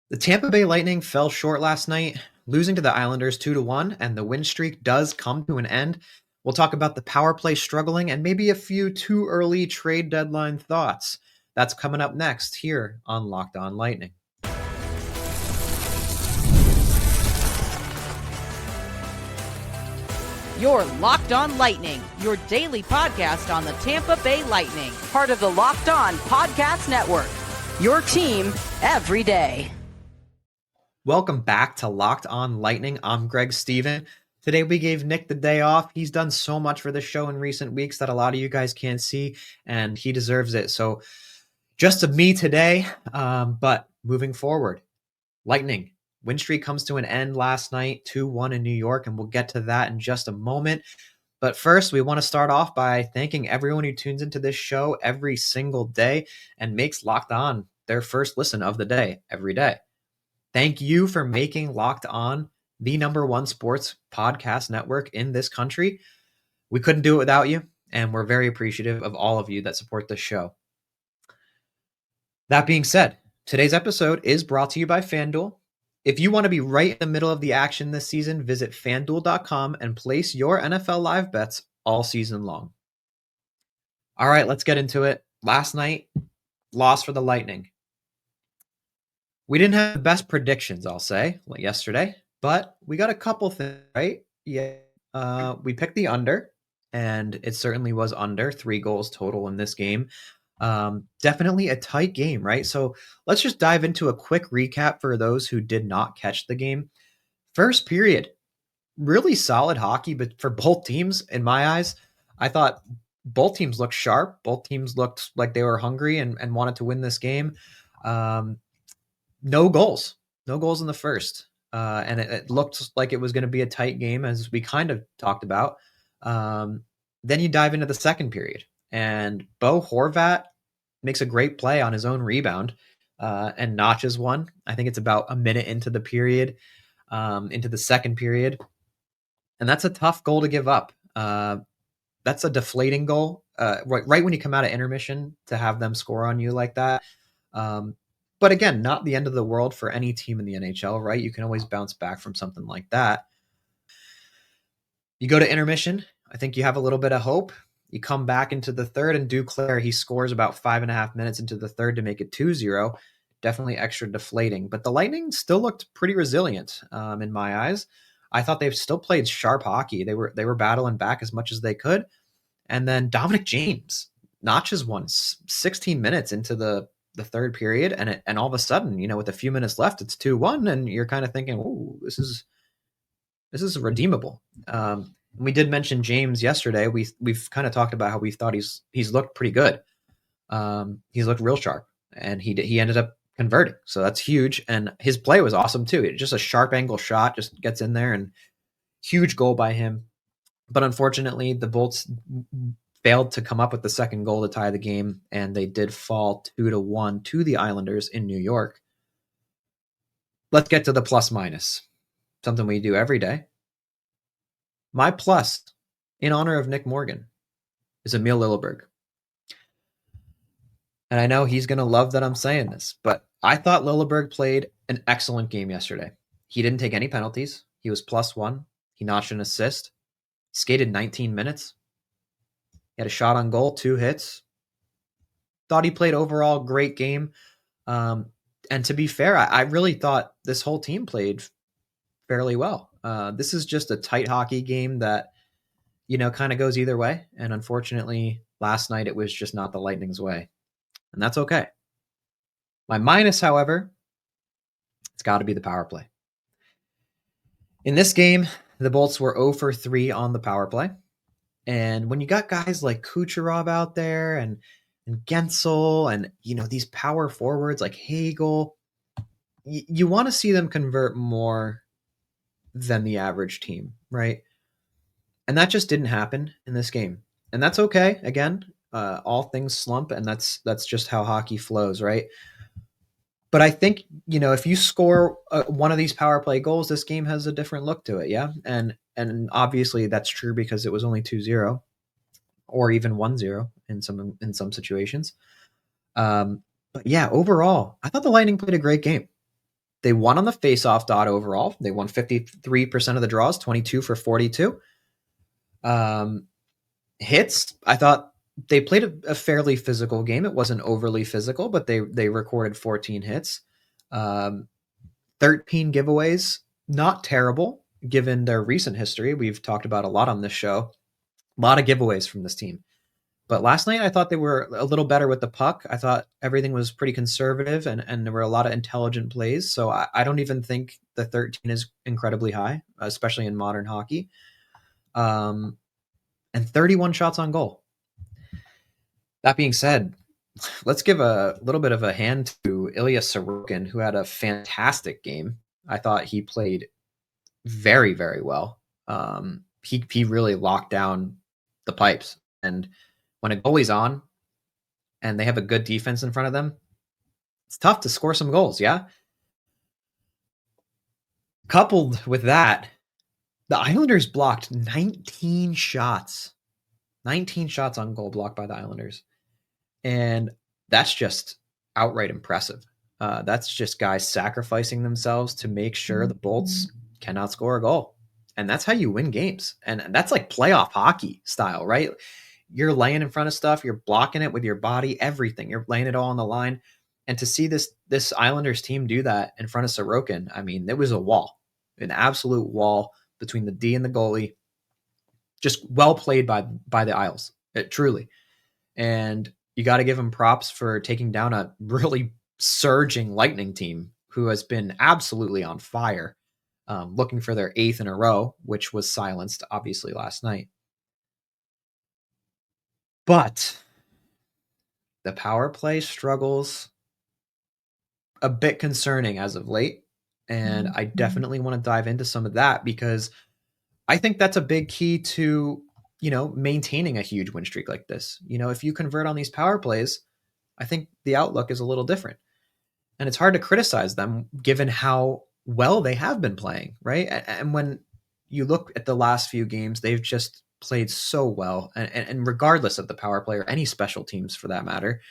The Tampa Bay Lightning fell short last night, losing to the Islanders 2-1, and the win streak does come to an end. We'll talk about the power play struggling and maybe a few too early trade deadline thoughts. That's coming up next here on Locked On Lightning. You're Locked On Lightning, your daily podcast on the Tampa Bay Lightning, part of the Locked On Podcast Network, your team every day. Welcome back to Locked On Lightning. I'm Greg Steven. Today we gave Nick the day off. He's done so much for the show in recent weeks that a lot of you guys can't see, and he deserves it. So just to me today, but moving forward, Lightning. Win streak comes to an end last night, 2-1 in New York, and we'll get to that in just a moment. But first, we want to start off by thanking everyone who tunes into this show every single day and makes Locked On their first listen of the day every day. Thank you for making Locked On the number one sports podcast network in this country. We couldn't do it without you, and we're very appreciative of all of you that support this show. That being said, today's episode is brought to you by FanDuel. If you want to be right in the middle of the action this season, visit FanDuel.com and place your NFL live bets all season long. All right, let's get into it. Last night, loss for the Lightning. We didn't have the best predictions, I'll say, like yesterday, but we got a couple things, right? Yeah, we picked the under, and it certainly was under 3 goals total in this game. Definitely a tight game, right? So let's just dive into a quick recap for those who did not catch the game. First period, really solid hockey, but for both teams, in my eyes, I thought both teams looked sharp. Both teams looked like they were hungry and wanted to win this game. No goals in the first. And it looked like it was going to be a tight game, as we kind of talked about. Then you dive into the second period, and Bo Horvat makes a great play on his own rebound and notches one. I think it's about a minute into the period, into the second period. And that's a tough goal to give up. That's a deflating goal, right when you come out of intermission, to have them score on you like that. But again, not the end of the world for any team in the NHL, right? You can always bounce back from something like that. You go to intermission. I think you have a little bit of hope. You come back into the third, and Duclair, he scores about 5.5 minutes into the third to make it 2-0. Definitely extra deflating. But the Lightning still looked pretty resilient in my eyes. I thought they've still played sharp hockey. They were battling back as much as they could. And then Dominic James notches one 16 minutes into the third period, and all of a sudden, with a few minutes left, it's 2-1, and you're kind of thinking, "Oh, this is redeemable." We did mention James yesterday. We've kind of talked about how we thought he's looked pretty good. He's looked real sharp, and he ended up converting, so that's huge. And his play was awesome too. Just a sharp angle shot, just gets in there, and huge goal by him. But unfortunately, the Bolts failed to come up with the second goal to tie the game, and they did fall 2-1 to the Islanders in New York. Let's get to the plus minus, something we do every day. My plus, in honor of Nick Morgan, is Emil Lilleberg. And I know he's going to love that I'm saying this, but I thought Lilleberg played an excellent game yesterday. He didn't take any penalties. He was +1. He notched an assist. Skated 19 minutes. He had a shot on goal, 2 hits. Thought he played overall great game. And to be fair, I really thought this whole team played fairly well. This is just a tight hockey game that, kind of goes either way. And unfortunately, last night it was just not the Lightning's way. And that's okay. My minus, however, it's got to be the power play. In this game, the Bolts were 0 for 3 on the power play. And when you got guys like Kucherov out there and Gensel and, these power forwards like Hagel, you want to see them convert more than the average team, right? And that just didn't happen in this game. And that's okay. Again, all things slump, and that's just how hockey flows, right? But I think, if you score one of these power play goals, this game has a different look to it, yeah? And obviously that's true because it was only 2-0 or even 1-0 in some situations. But yeah, overall, I thought the Lightning played a great game. They won on the faceoff dot overall. They won 53% of the draws, 22 for 42. Hits, I thought they played a fairly physical game. It wasn't overly physical, but they recorded 14 hits. 13 giveaways, not terrible given their recent history. We've talked about a lot on this show. A lot of giveaways from this team. But last night, I thought they were a little better with the puck. I thought everything was pretty conservative, and there were a lot of intelligent plays. So I don't even think the 13 is incredibly high, especially in modern hockey. And 31 shots on goal. That being said, let's give a little bit of a hand to Ilya Sorokin, who had a fantastic game. I thought he played very, very well. He really locked down the pipes. And when a goalie's on and they have a good defense in front of them, it's tough to score some goals, yeah? Coupled with that, the Islanders blocked 19 shots. 19 shots on goal blocked by the Islanders. And that's just outright impressive. That's just guys sacrificing themselves to make sure the Bolts cannot score a goal. And that's how you win games. And that's like playoff hockey style, right? You're laying in front of stuff, you're blocking it with your body, everything. You're laying it all on the line. And to see this Islanders team do that in front of Sorokin, I mean, it was a wall, an absolute wall between the D and the goalie. Just well played by the Isles, truly. And you got to give him props for taking down a really surging Lightning team who has been absolutely on fire, looking for their 8th in a row, which was silenced, obviously, last night. But the power play struggles a bit concerning as of late. And I definitely want to dive into some of that because I think that's a big key to, maintaining a huge win streak like this. If you convert on these power plays, I think the outlook is a little different. And it's hard to criticize them given how well they have been playing, right? And when you look at the last few games, they've just played so well. And regardless of the power play or any special teams for that matter,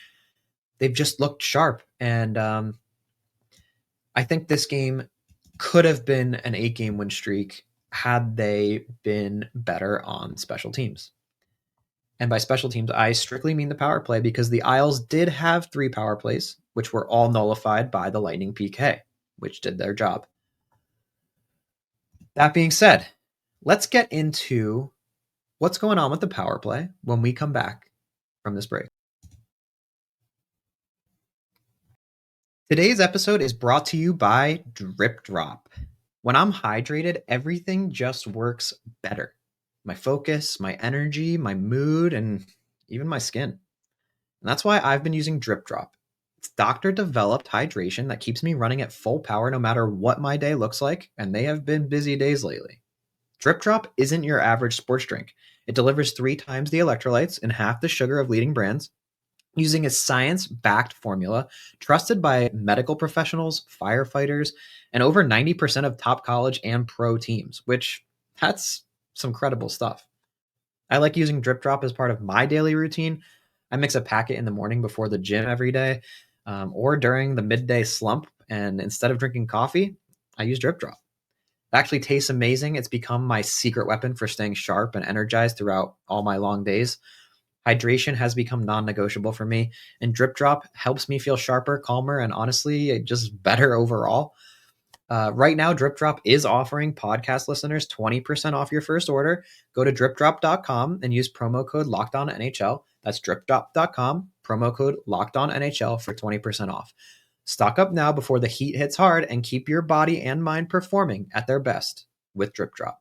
they've just looked sharp. And I think this game could have been an 8-game win streak had they been better on special teams. And by special teams, I strictly mean the power play because the Isles did have 3 power plays, which were all nullified by the Lightning PK, which did their job. That being said, let's get into what's going on with the power play when we come back from this break. Today's episode is brought to you by Drip Drop. When I'm hydrated, everything just works better. My focus, my energy, my mood, and even my skin. And that's why I've been using Drip Drop. It's doctor-developed hydration that keeps me running at full power no matter what my day looks like, and they have been busy days lately. Drip Drop isn't your average sports drink. It delivers 3 times the electrolytes and half the sugar of leading brands, using a science-backed formula trusted by medical professionals, firefighters, and over 90% of top college and pro teams, which that's some credible stuff. I like using Drip Drop as part of my daily routine. I mix a packet in the morning before the gym every day, or during the midday slump, and instead of drinking coffee, I use Drip Drop. It actually tastes amazing. It's become my secret weapon for staying sharp and energized throughout all my long days. Hydration has become non-negotiable for me, and Drip Drop helps me feel sharper, calmer, and honestly, just better overall. Right now, Drip Drop is offering podcast listeners 20% off your first order. Go to dripdrop.com and use promo code LOCKEDONNHL. That's dripdrop.com, promo code LOCKEDONNHL for 20% off. Stock up now before the heat hits hard and keep your body and mind performing at their best with Drip Drop.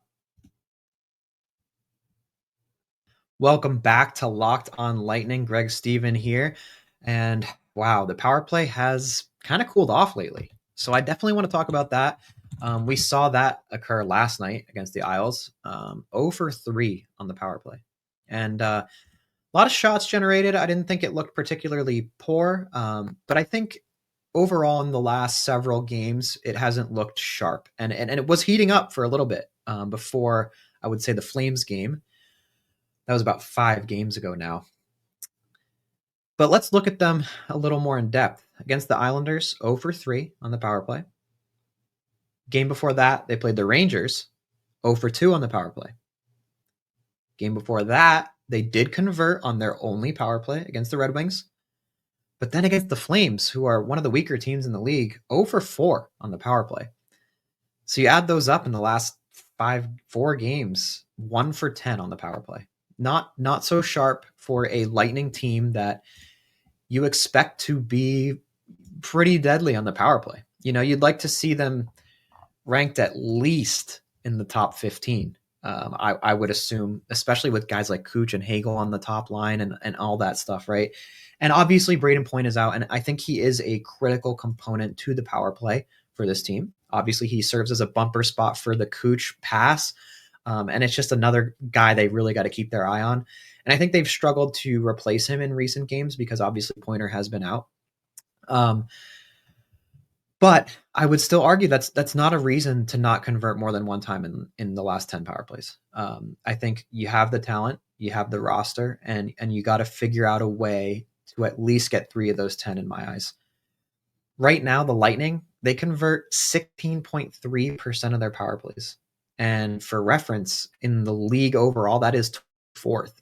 Welcome back to Locked on Lightning. Greg Steven here. And wow, the power play has kind of cooled off lately. So I definitely want to talk about that. We saw that occur last night against the Isles. 0 for 3 on the power play. And a lot of shots generated. I didn't think it looked particularly poor. But I think overall in the last several games, it hasn't looked sharp. And it was heating up for a little bit before, I would say, the Flames game. That was about 5 games ago now. But let's look at them a little more in depth. Against the Islanders, 0 for 3 on the power play. Game before that, they played the Rangers, 0 for 2 on the power play. Game before that, they did convert on their only power play against the Red Wings. But then against the Flames, who are one of the weaker teams in the league, 0 for 4 on the power play. So you add those up in the last 4 games, 1 for 10 on the power play. Not so sharp for a Lightning team that you expect to be pretty deadly on the power play. You know, you'd like to see them ranked at least in the top 15. I would assume, especially with guys like Cooch and Hagel on the top line and all that stuff, right? And obviously Brayden Point is out, and I think he is a critical component to the power play for this team. Obviously, he serves as a bumper spot for the Cooch pass, and it's just another guy they really got to keep their eye on. And I think they've struggled to replace him in recent games because obviously Pointer has been out. But I would still argue that's not a reason to not convert more than one time in the last 10 power plays. I think you have the talent, you have the roster, and you got to figure out a way to at least get 3 of those 10 in my eyes. Right now, the Lightning, they convert 16.3% of their power plays. And for reference, in the league overall, that is 4th.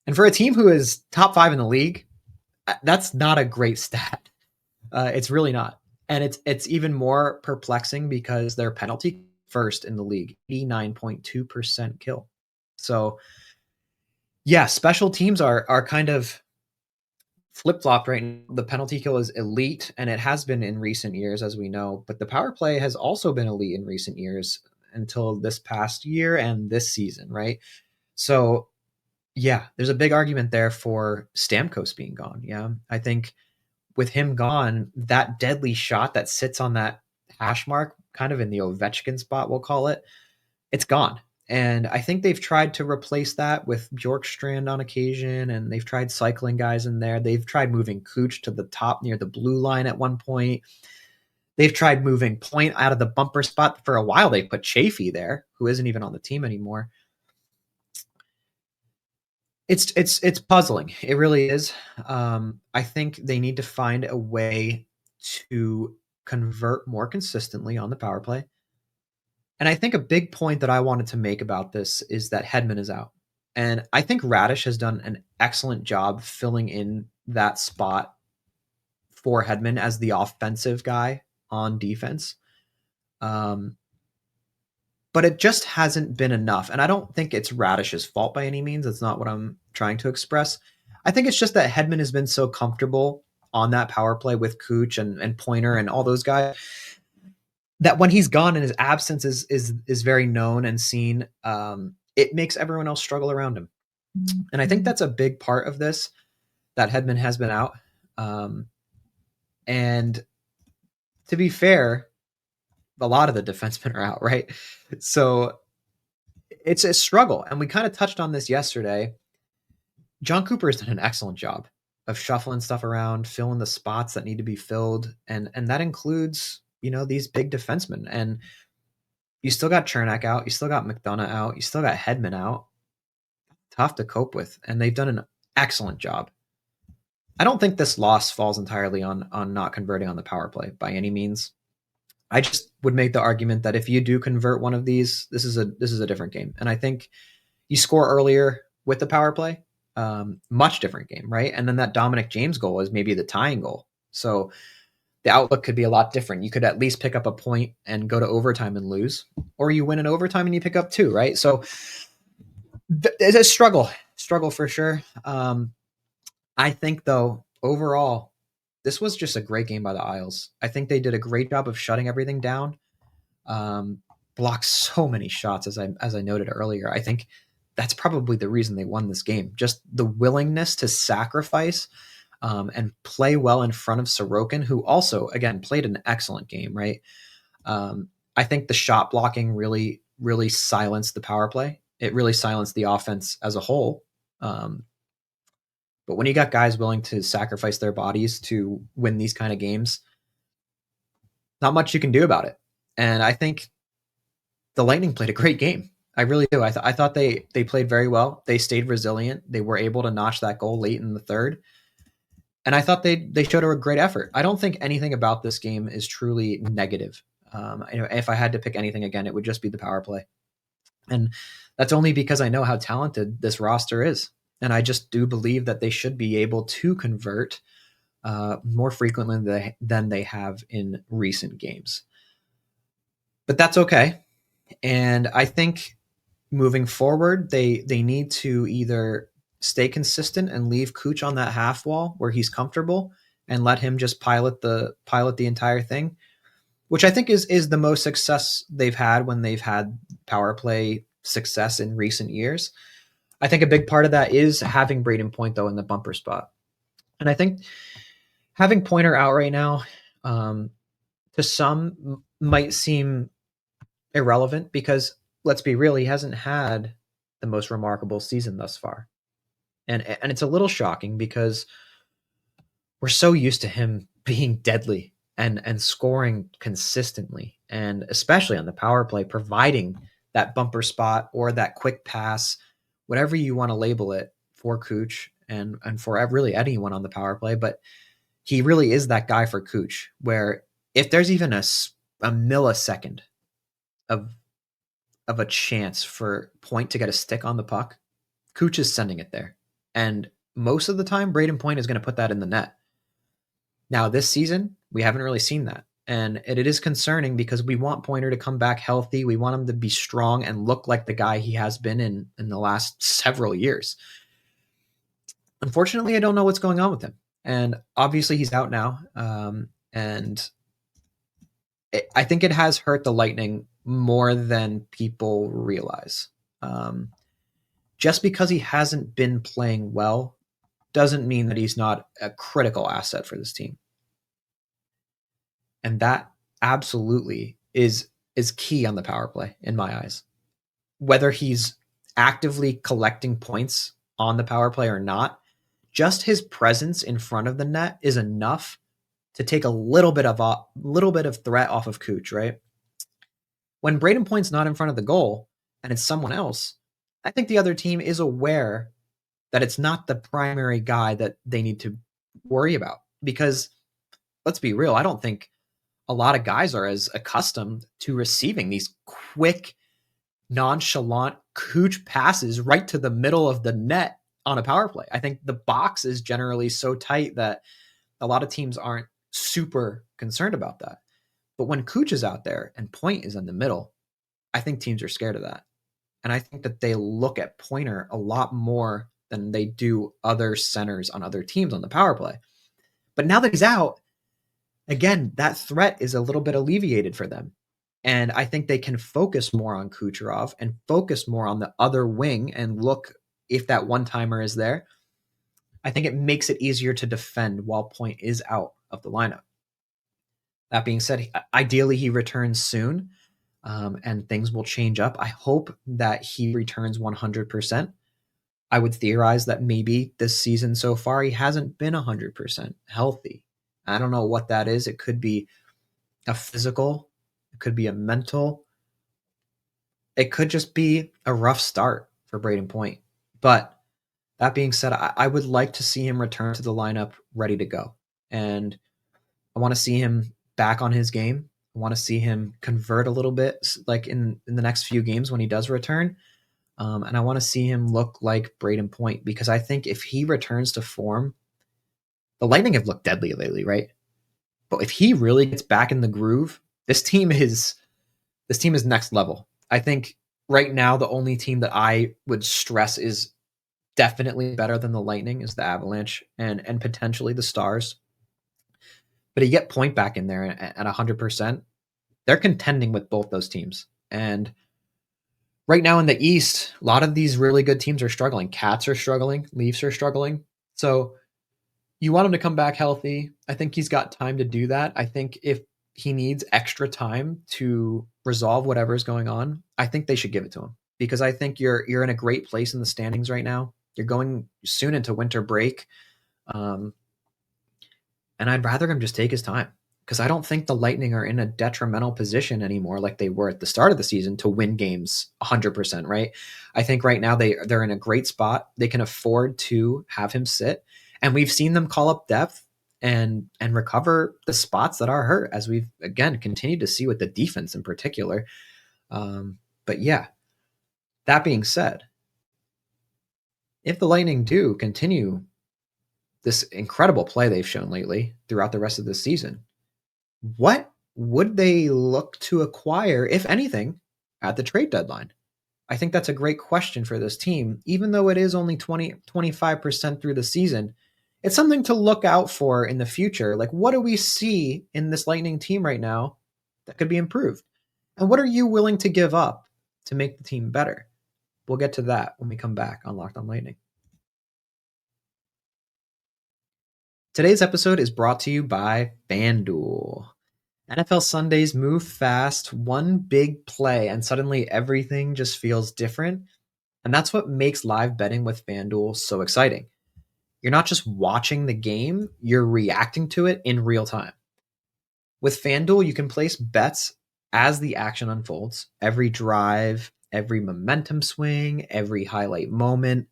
And for a team who is top 5 in the league, that's not a great stat. It's really not. And it's even more perplexing because their penalty first in the league, 89.2% kill. So yeah, special teams are kind of flip-flopped right now. The penalty kill is elite, and it has been in recent years, as we know, but the power play has also been elite in recent years until this past year and this season, right? So yeah, there's a big argument there for Stamkos being gone. Yeah, I think with him gone, that deadly shot that sits on that hash mark, kind of in the Ovechkin spot, we'll call it, it's gone. And I think they've tried to replace that with Bjorkstrand on occasion, and they've tried cycling guys in there. They've tried moving Cooch to the top near the blue line at one point. They've tried moving Point out of the bumper spot. For a while, they put Chafee there, who isn't even on the team anymore. It's puzzling. It really is. I think they need to find a way to convert more consistently on the power play. And I think a big point that I wanted to make about this is that Hedman is out. And I think Raddysh has done an excellent job filling in that spot for Hedman as the offensive guy on defense. But it just hasn't been enough. And I don't think it's Raddysh's fault by any means. That's not what I'm trying to express. I think it's just that Hedman has been so comfortable on that power play with Cooch and Pointer and all those guys that when he's gone and his absence is very known and seen, it makes everyone else struggle around him. And I think that's a big part of this, that Hedman has been out. And to be fair, a lot of the defensemen are out, right? So it's a struggle. And we kind of touched on this yesterday. John Cooper has done an excellent job of shuffling stuff around, filling the spots that need to be filled. And that includes, you know, these big defensemen. And you still got Chernak out. You still got McDonough out. You still got Hedman out. Tough to cope with. And they've done an excellent job. I don't think this loss falls entirely on not converting on the power play by any means. I just would make the argument that if you do convert one of these, this is a different game. And I think you score earlier with the power play, much different game, right? And then that Dominic James goal is maybe the tying goal. So the outlook could be a lot different. You could at least pick up a point and go to overtime and lose, or you win in overtime and you pick up 2, right? So it's a struggle for sure. I think though, overall, this was just a great game by the Isles. I think they did a great job of shutting everything down. Blocked so many shots, as I noted earlier. I think that's probably the reason they won this game. Just the willingness to sacrifice and play well in front of Sorokin, who also, again, played an excellent game, right? I think the shot blocking really, really silenced the power play. It really silenced the offense as a whole. But when you got guys willing to sacrifice their bodies to win these kind of games, not much you can do about it. And I think the Lightning played a great game. I really do. I thought they played very well. They stayed resilient. They were able to notch that goal late in the third. And I thought they showed a great effort. I don't think anything about this game is truly negative. If I had to pick anything again, it would just be the power play. And that's only because I know how talented this roster is. And I just do believe that they should be able to convert more frequently than they have in recent games. But that's okay. And I think moving forward, they need to either stay consistent and leave Cooch on that half wall where he's comfortable and let him just pilot the entire thing, which I think is the most success they've had when they've had power play success in recent years. I think a big part of that is having Brayden Point though in the bumper spot, and I think having Pointer out right now, to some might seem irrelevant because let's be real, he hasn't had the most remarkable season thus far. And it's a little shocking because we're so used to him being deadly and scoring consistently, and especially on the power play, providing that bumper spot or that quick pass, whatever you want to label it, for Cooch and for really anyone on the power play. But he really is that guy for Cooch, where if there's even a millisecond of a chance for Point to get a stick on the puck, Cooch is sending it there. And most of the time, Brayden Point is going to put that in the net. Now, this season, we haven't really seen that. And it is concerning because we want Pointer to come back healthy. We want him to be strong and look like the guy he has been in the last several years. Unfortunately, I don't know what's going on with him. And obviously, he's out now. And I think it has hurt the Lightning more than people realize. Just because he hasn't been playing well doesn't mean that he's not a critical asset for this team. And that absolutely is key on the power play in my eyes. Whether he's actively collecting points on the power play or not, just his presence in front of the net is enough to take a little bit of threat off of Cooch, right? When Brayden Point's not in front of the goal and it's someone else, I think the other team is aware that it's not the primary guy that they need to worry about. Because let's be real, I don't think a lot of guys are as accustomed to receiving these quick, nonchalant Cooch passes right to the middle of the net on a power play. I think the box is generally so tight that a lot of teams aren't super concerned about that. But when Cooch is out there and Point is in the middle, I think teams are scared of that. And I think that they look at Pointer a lot more than they do other centers on other teams on the power play. But now that he's out, again, that threat is a little bit alleviated for them. And I think they can focus more on Kucherov and focus more on the other wing and look if that one-timer is there. I think it makes it easier to defend while Point is out of the lineup. That being said, ideally he returns soon, and things will change up. I hope that he returns 100%. I would theorize that maybe this season so far he hasn't been 100% healthy. I don't know what that is. It could be a physical, it could be a mental, it could just be a rough start for Brayden Point. But that being said, I would like to see him return to the lineup ready to go. And I want to see him back on his game. I want to see him convert a little bit, like in the next few games when he does return. And I want to see him look like Brayden Point, because I think if he returns to form, the Lightning have looked deadly lately, right? But if he really gets back in the groove, this team is next level. I think right now the only team that I would stress is definitely better than the Lightning is the Avalanche and potentially the Stars. But you get Point back in there at 100%, they're contending with both those teams. And right now in the East, a lot of these really good teams are struggling. Cats are struggling. Leafs are struggling. So you want him to come back healthy. I think he's got time to do that. I think if he needs extra time to resolve whatever is going on, I think they should give it to him, because I think you're in a great place in the standings right now. You're going soon into winter break. And I'd rather him just take his time, because I don't think the Lightning are in a detrimental position anymore like they were at the start of the season to win games 100%, right? I think right now they're in a great spot. They can afford to have him sit. And we've seen them call up depth and recover the spots that are hurt, as we've again continued to see with the defense in particular. But yeah, that being said, if the Lightning do continue this incredible play they've shown lately throughout the rest of the season, what would they look to acquire, if anything, at the trade deadline? I think that's a great question for this team. Even though it is only 25% through the season, it's something to look out for in the future. Like, what do we see in this Lightning team right now that could be improved? And what are you willing to give up to make the team better? We'll get to that when we come back on Locked on Lightning. Today's episode is brought to you by FanDuel. NFL Sundays move fast, one big play, and suddenly everything just feels different. And that's what makes live betting with FanDuel so exciting. You're not just watching the game, you're reacting to it in real time. With FanDuel, you can place bets as the action unfolds. Every drive, every momentum swing, every highlight moment.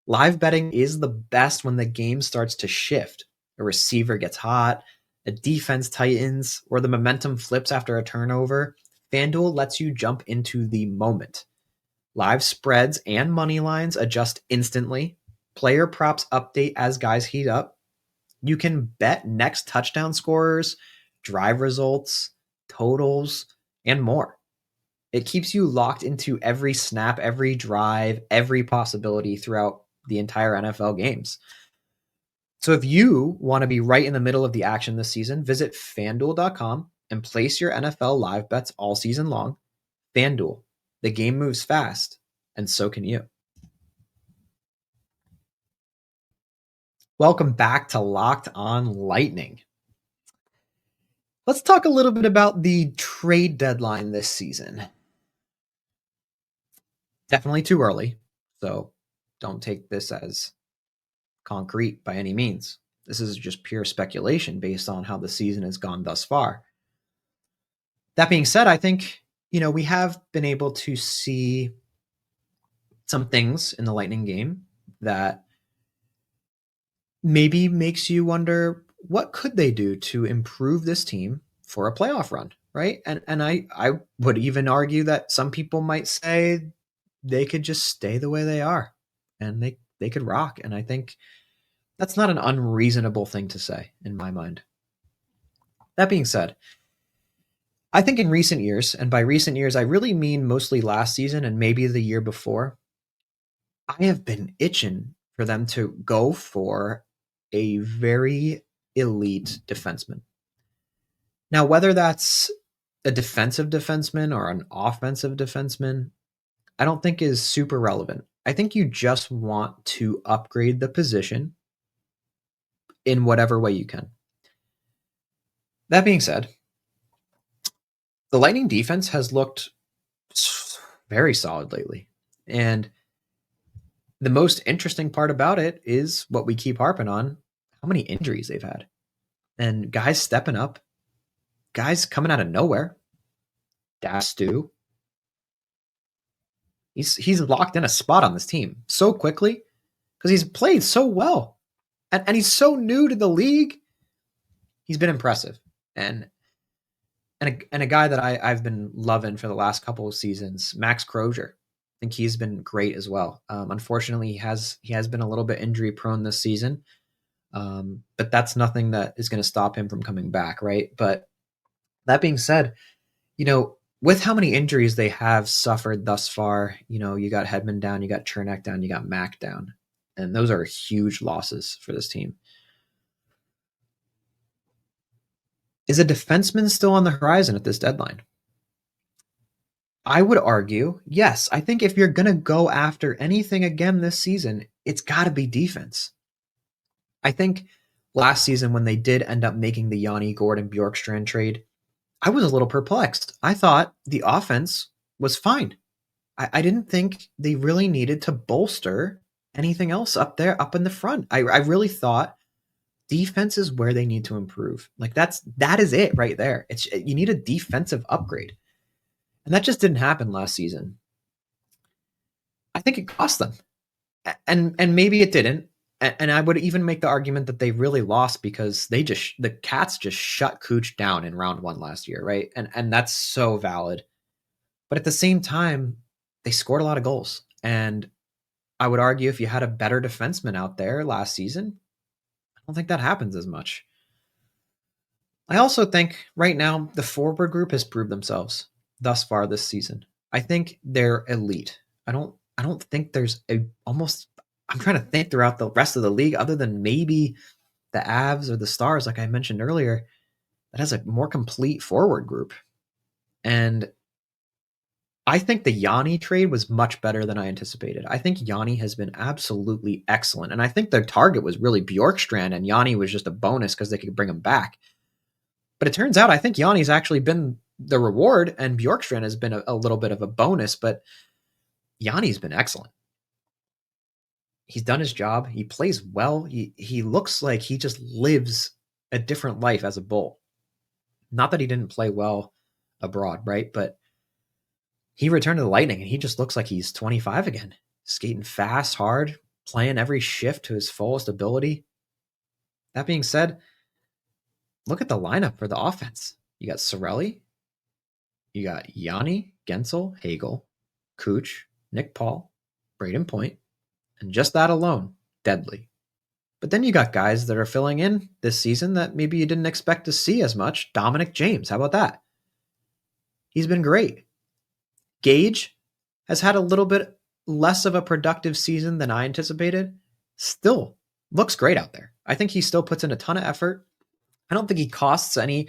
Live betting is the best when the game starts to shift. A receiver gets hot, a defense tightens, or the momentum flips after a turnover. FanDuel lets you jump into the moment. Live spreads and money lines adjust instantly. Player props update as guys heat up. You can bet next touchdown scorers, drive results, totals, and more. It keeps you locked into every snap, every drive, every possibility throughout the entire NFL games. So if you want to be right in the middle of the action this season, visit FanDuel.com and place your NFL live bets all season long. FanDuel, the game moves fast, and so can you. Welcome back to Locked on Lightning. Let's talk a little bit about the trade deadline this season. Definitely too early, so don't take this as concrete by any means. This is just pure speculation based on how the season has gone thus far. That being said, I think, we have been able to see some things in the Lightning game that maybe makes you wonder, what could they do to improve this team for a playoff run, right? And I would even argue that some people might say they could just stay the way they are and they could rock. And I think that's not an unreasonable thing to say in my mind. That being said, I think in recent years, and by recent years, I really mean mostly last season and maybe the year before, I have been itching for them to go for a very elite defenseman. Now, whether that's a defensive defenseman or an offensive defenseman, I don't think is super relevant. I think you just want to upgrade the position in whatever way you can. That being said, the Lightning defense has looked very solid lately. And the most interesting part about it is what we keep harping on, how many injuries they've had. And guys stepping up, guys coming out of nowhere. Dastu. He's locked in a spot on this team so quickly because he's played so well. And he's so new to the league. He's been impressive. And a guy that I've been loving for the last couple of seasons, Max Crozier. I think he's been great as well. Unfortunately, he has been a little bit injury prone this season, but that's nothing that is going to stop him from coming back, right? But that being said, with how many injuries they have suffered thus far, you got Hedman down, you got Chernak down, you got Mac down, and those are huge losses for this team. Is a defenseman still on the horizon at this deadline? I would argue, yes. I think if you're going to go after anything again this season, it's got to be defense. I think last season when they did end up making the Yanni Gordon-Bjorkstrand trade, I was a little perplexed. I thought the offense was fine. I didn't think they really needed to bolster anything else up there, up in the front. I really thought defense is where they need to improve. Like that is it right there. You need a defensive upgrade. And that just didn't happen last season. I think it cost them. And maybe it didn't. And I would even make the argument that they really lost because the Cats just shut Cooch down in round 1 last year, right? And that's so valid. But at the same time, they scored a lot of goals. And I would argue if you had a better defenseman out there last season, I don't think that happens as much. I also think right now the forward group has proved themselves thus far this season. I think they're elite. I don't think there's a almost I'm trying to think throughout the rest of the league other than maybe the Avs or the Stars, like I mentioned earlier, that has a more complete forward group. And I think the Yanni trade was much better than I anticipated. I think Yanni has been absolutely excellent. And I think their target was really Bjorkstrand, and Yanni was just a bonus because they could bring him back. But it turns out I think Yanni's actually been the reward, and Bjorkstrand has been a little bit of a bonus, but Yanni's been excellent. He's done his job. He plays well. He looks like he just lives a different life as a Bull. Not that he didn't play well abroad, right? But he returned to the Lightning and he just looks like he's 25 again. Skating fast, hard, playing every shift to his fullest ability. That being said, look at the lineup for the offense. You got Cirelli, you got Yanni, Gensel, Hagel, Cooch, Nick Paul, Brayden Point, and just that alone, deadly. But then you got guys that are filling in this season that maybe you didn't expect to see as much. Dominic James, how about that? He's been great. Gage has had a little bit less of a productive season than I anticipated. Still looks great out there. I think he still puts in a ton of effort. I don't think he costs any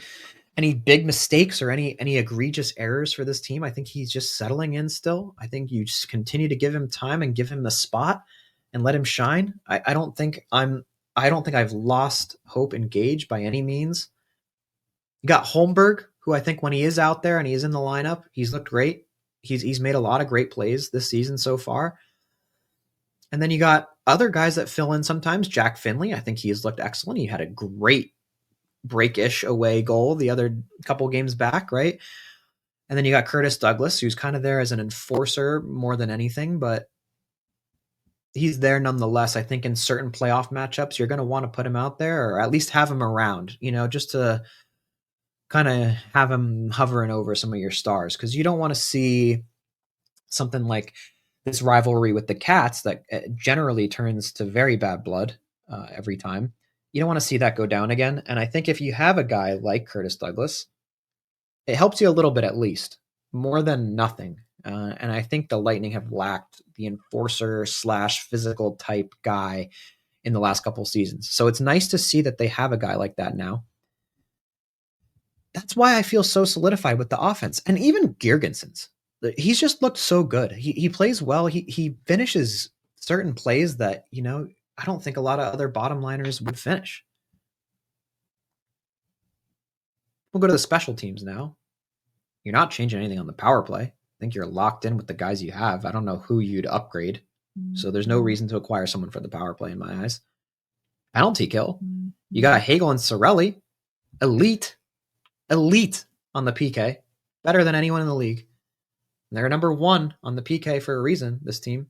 big mistakes or any egregious errors for this team. I think he's just settling in still. I think you just continue to give him time and give him the spot and let him shine. I don't think I've lost hope in Gage by any means. You got Holmberg, who I think when he is out there and he is in the lineup, he's looked great. He's made a lot of great plays this season so far. And then you got other guys that fill in sometimes. Jack Finley, I think he has looked excellent. He had a great break-ish away goal the other couple games back, right? And then you got Curtis Douglas, who's kind of there as an enforcer more than anything, but he's there nonetheless. I think in certain playoff matchups, you're going to want to put him out there or at least have him around, just to kind of have him hovering over some of your stars, because you don't want to see something like this rivalry with the Cats that generally turns to very bad blood every time. You don't want to see that go down again. And I think if you have a guy like Curtis Douglas, it helps you a little bit at least, more than nothing. And I think the Lightning have lacked the enforcer / physical type guy in the last couple seasons. So it's nice to see that they have a guy like that now. That's why I feel so solidified with the offense. And even Girgensons, he's just looked so good. He plays well. He finishes certain plays that, I don't think a lot of other bottom liners would finish. We'll go to the special teams now. You're not changing anything on the power play. I think you're locked in with the guys you have. I don't know who you'd upgrade. So there's no reason to acquire someone for the power play in my eyes. Penalty kill. You got Hagel and Cirelli. Elite on the PK. Better than anyone in the league. And they're number 1 on the PK for a reason, this team.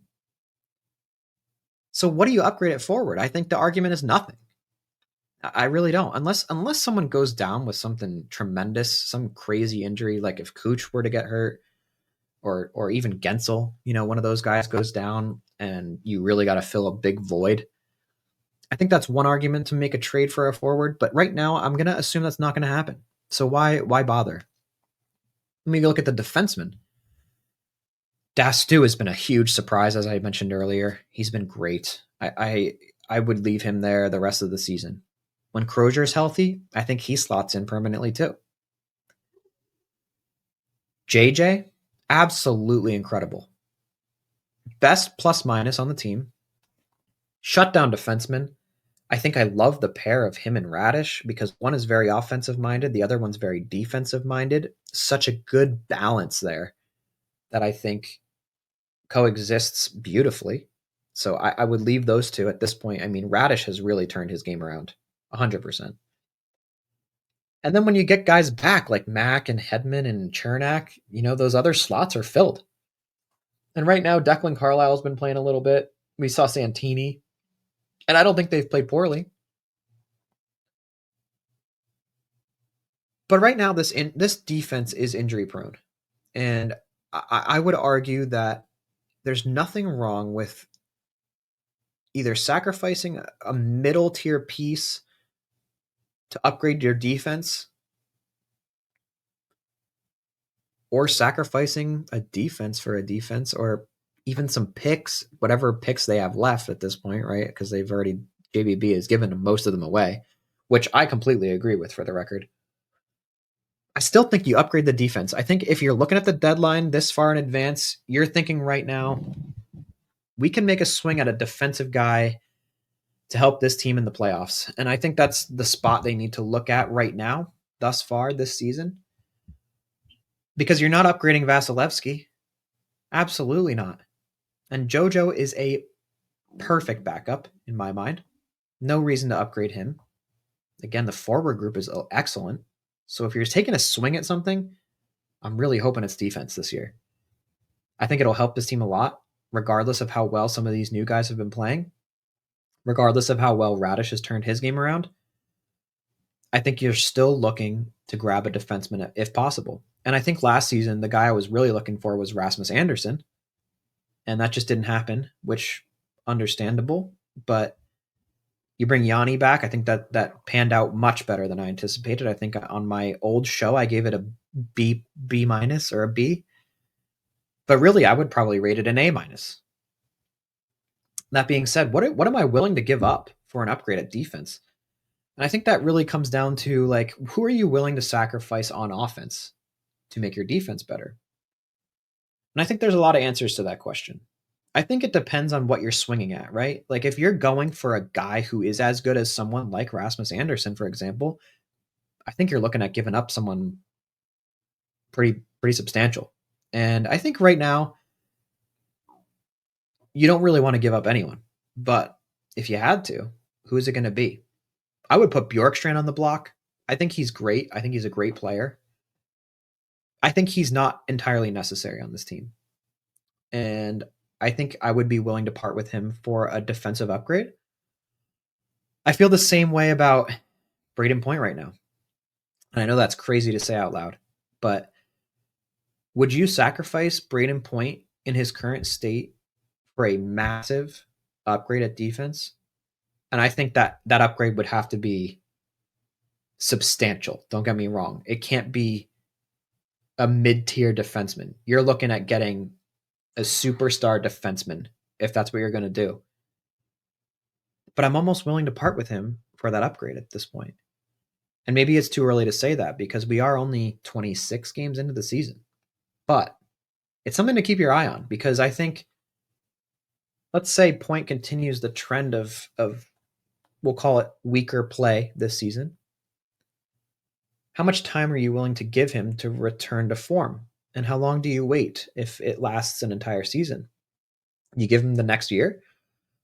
So what do you upgrade at forward? I think the argument is nothing. I really don't. Unless someone goes down with something tremendous, some crazy injury, like if Cooch were to get hurt, or even Gensel, one of those guys goes down and you really got to fill a big void. I think that's one argument to make a trade for a forward, but right now I'm going to assume that's not going to happen. So why bother? Let me look at the defenseman. Dastu has been a huge surprise, as I mentioned earlier. He's been great. I would leave him there the rest of the season. When Crozier's healthy, I think he slots in permanently too. JJ, absolutely incredible. Best plus minus on the team. Shutdown defenseman. I think I love the pair of him and Raddysh because one is very offensive minded. The other one's very defensive minded. Such a good balance there that I think coexists beautifully. So I would leave those two at this point. I mean, Raddysh has really turned his game around 100%. And then when you get guys back like Mack and Hedman and Chernak, those other slots are filled. And right now, Declan Carlisle's been playing a little bit. We saw Santini. And I don't think they've played poorly. But right now, this defense is injury prone. And I would argue that there's nothing wrong with either sacrificing a middle tier piece to upgrade your defense or sacrificing a defense for a defense or even some picks, whatever picks they have left at this point, right? Because they've already, JBB has given most of them away, which I completely agree with for the record. I still think you upgrade the defense. I think if you're looking at the deadline this far in advance, you're thinking right now, we can make a swing at a defensive guy to help this team in the playoffs. And I think that's the spot they need to look at right now, thus far this season. Because you're not upgrading Vasilevsky. Absolutely not. And JoJo is a perfect backup in my mind. No reason to upgrade him. Again, the forward group is excellent. So if you're taking a swing at something, I'm really hoping it's defense this year. I think it'll help this team a lot, regardless of how well some of these new guys have been playing, regardless of how well Raddysh has turned his game around. I think you're still looking to grab a defenseman if possible. And I think last season, the guy I was really looking for was Rasmus Andersson. And that just didn't happen, which understandable. But you bring Yanni back. I think that panned out much better than I anticipated. I think on my old show, I gave it a B minus or a B. But really, I would probably rate it an A minus. That being said, what am I willing to give up for an upgrade at defense? And I think that really comes down to, like, who are you willing to sacrifice on offense to make your defense better? And I think there's a lot of answers to that question. I think it depends on what you're swinging at, right? Like if you're going for a guy who is as good as someone like Rasmus Andersson, for example, I think you're looking at giving up someone pretty substantial. And I think right now you don't really want to give up anyone. But if you had to, who is it going to be? I would put Bjorkstrand on the block. I think he's great. I think he's a great player. I think he's not entirely necessary on this team. And I think I would be willing to part with him for a defensive upgrade. I feel the same way about Brayden Point right now. And I know that's crazy to say out loud, but would you sacrifice Brayden Point in his current state for a massive upgrade at defense? And I think that upgrade would have to be substantial. Don't get me wrong. It can't be a mid-tier defenseman. You're looking at getting a superstar defenseman if that's what you're going to do. But I'm almost willing to part with him for that upgrade at this point. And maybe it's too early to say that because we are only 26 games into the season. But it's something to keep your eye on because I think, let's say Point continues the trend of we'll call it weaker play this season. How much time are you willing to give him to return to form? And how long do you wait if it lasts an entire season? You give him the next year?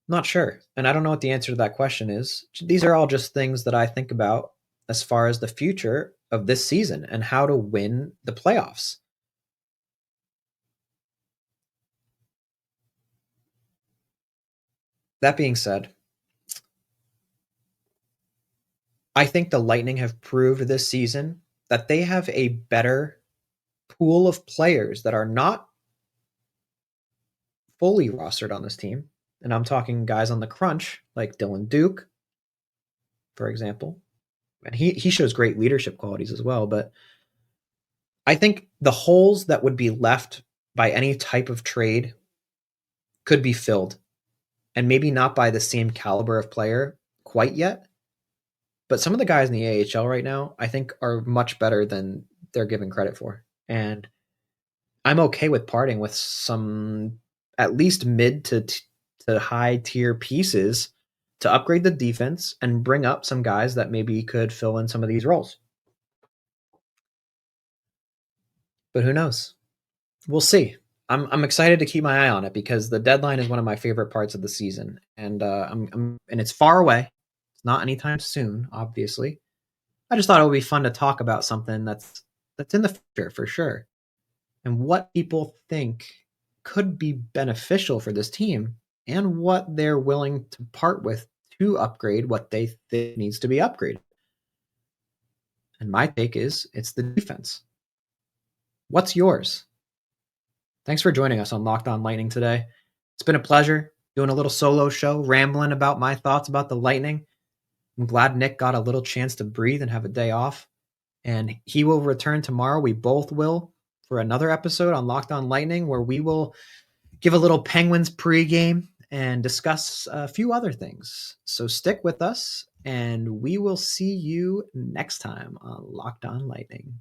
Not sure. And I don't know what the answer to that question is. These are all just things that I think about as far as the future of this season and how to win the playoffs. That being said, I think the Lightning have proved this season that they have a better pool of players that are not fully rostered on this team. And I'm talking guys on the crunch like Dylan Duke, for example. And he shows great leadership qualities as well. But I think the holes that would be left by any type of trade could be filled. And maybe not by the same caliber of player quite yet. But some of the guys in the AHL right now, I think, are much better than they're given credit for. And I'm okay with parting with some at least mid to high tier pieces to upgrade the defense and bring up some guys that maybe could fill in some of these roles. But who knows? We'll see. I'm excited to keep my eye on it because the deadline is one of my favorite parts of the season, and and it's far away. It's not anytime soon, obviously. I just thought it would be fun to talk about something that's in the future for sure, and what people think could be beneficial for this team, and what they're willing to part with to upgrade what they think needs to be upgraded. And my take is it's the defense. What's yours? Thanks for joining us on Locked On Lightning today. It's been a pleasure doing a little solo show, rambling about my thoughts about the Lightning. I'm glad Nick got a little chance to breathe and have a day off. And he will return tomorrow. We both will for another episode on Locked On Lightning where we will give a little Penguins pregame and discuss a few other things. So stick with us, and we will see you next time on Locked On Lightning.